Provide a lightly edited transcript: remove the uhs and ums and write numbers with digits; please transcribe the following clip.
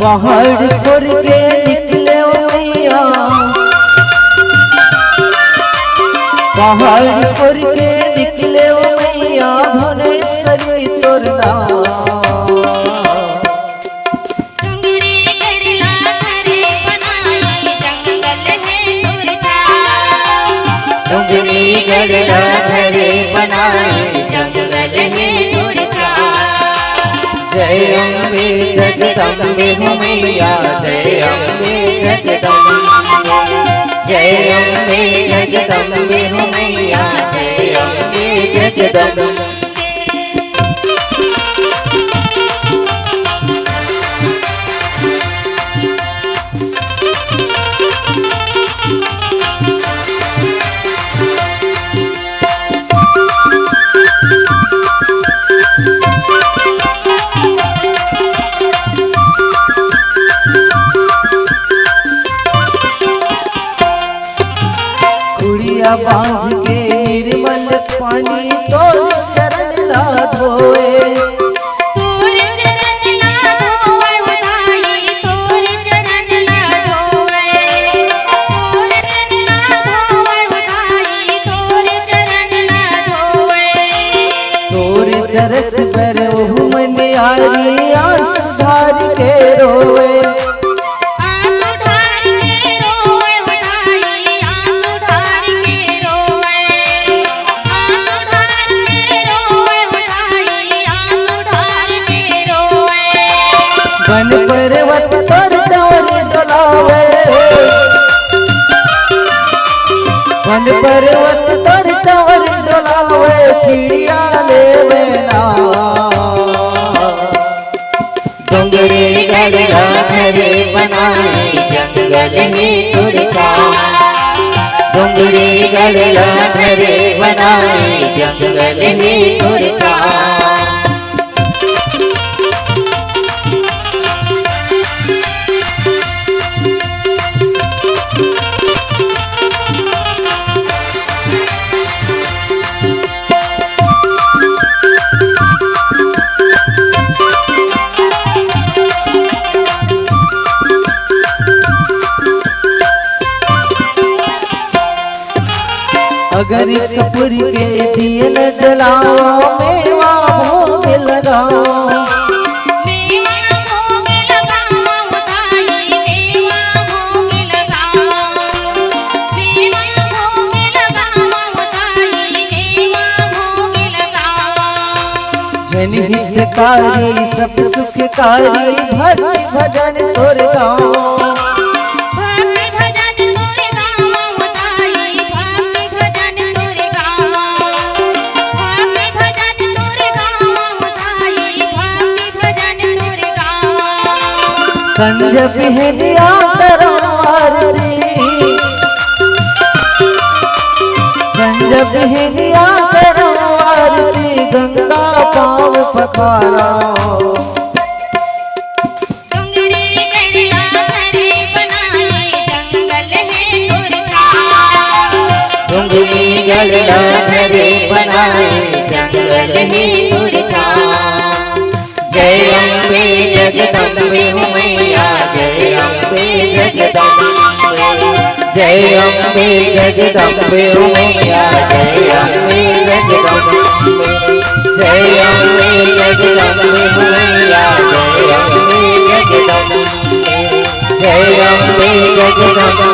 पहाड़ छोड़ के निकले मैया, पहाड़ छोड़ के निकले मैया भुवनेश्वरी तोर नाम। डुंगरी गढ़ला घरे बनाए जंगल है दूर जा। जय अम्बे जगदम्बे हो मैया, जय अम्बे जगदम्बे, जय अम्बे जगदम्बे हो मैया, जय अम्बे जगदम्बे। कुड़िया बांध के निर्मल पानी तो चरण ला धोए, तोर चरण ला धोए उठाई, तोर चरण ला धोए, तोर चरण ला धोए उठाई, तोर चरण ला धोए। तोर तरस पर ओहु मन आरी आस धार के रोए, वन पर्वत पर चवर डोलावे, वन पर्वत पर चवर डोलावे चिड़िया लेवे नाम। डुंगरी गढ़ला घरे बनाए जंगल में दूर जा। डुंगरी गढ़ला घरे बनाए जंगल में दूर जा। अगर कपूर के दिए न जलाओ मेवा भोग लगाओ, मेवा भोग लगाओ उठाई, मेवा भोग लगाओ, मेवा भोग लगाओ उठाई, मेवा भोग लगाओ। जन हितकारी सब सुखकारी भक्ति भजन तोर गाओ, संज बिहनिया करो आरती, संज बिहनिया करो आरती गंगा पाव पखारा। डुंगरी गढ़ला घरे बनाए जंगल है दूर जा। डुंगरी गढ़ला घरे बनाए जंगल है दूर जा। जय अम्बे जगदम्बे हो मैया, जय अम्बे जगदम्बे, जय अम्बे जगदम्बे हो मैया, जय अम्बे जगदम्बे, जय अम्बे जगदम्बे हो मैया, जय अम्बे जगदम्बे, जय अम्बे जगदम्बे।